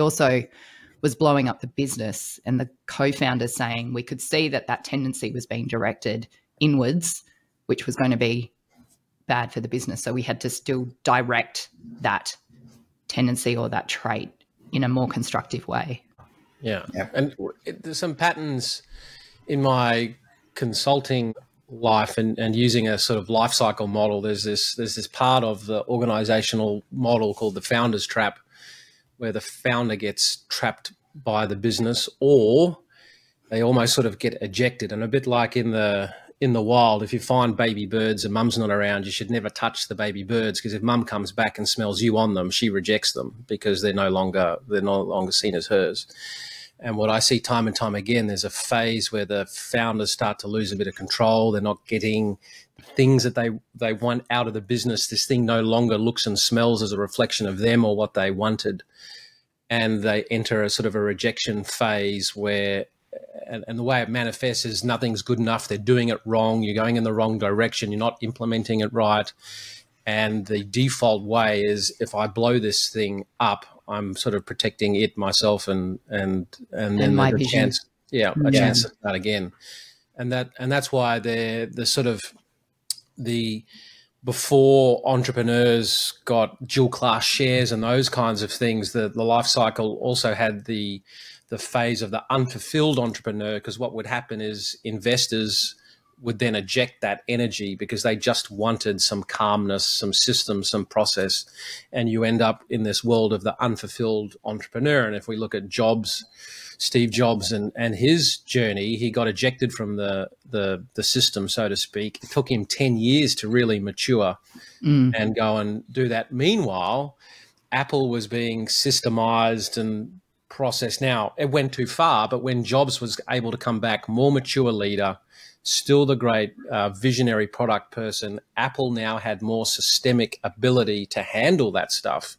also was blowing up the business, and the co-founders saying we could see that that tendency was being directed inwards, which was going to be bad for the business. So we had to still direct that tendency or that trait in a more constructive way. Yeah. And there's some patterns in my consulting life and using a sort of life cycle model. There's this part of the organizational model called the founder's trap, where the founder gets trapped by the business, or they almost sort of get ejected. And a bit like in the wild, if you find baby birds and mum's not around, you should never touch the baby birds, because if mum comes back and smells you on them, she rejects them because they're no longer seen as hers. And what I see time and time again, there's a phase where the founders start to lose a bit of control. They're not getting the things that they want out of the business. This thing no longer looks and smells as a reflection of them or what they wanted. And they enter a sort of a rejection phase where, and the way it manifests is nothing's good enough. They're doing it wrong. You're going in the wrong direction. You're not implementing it right. And the default way is, if I blow this thing up, I'm sort of protecting it, myself, and then my the vision. chance, a chance to start again. And that's why the sort of before entrepreneurs got dual class shares and those kinds of things, the life cycle also had the phase of the unfulfilled entrepreneur, because what would happen is investors would then eject that energy because they just wanted some calmness, some system, some process. And you end up in this world of the unfulfilled entrepreneur. And if we look at Jobs, Steve Jobs and his journey, he got ejected from the system, so to speak. It took him 10 years to really mature and go and do that. Meanwhile, Apple was being systemized and processed. Now, it went too far, but when Jobs was able to come back, more mature leader, still the great visionary product person, Apple now had more systemic ability to handle that stuff.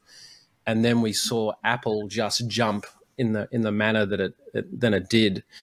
And then we saw Apple just jump in the manner that it did.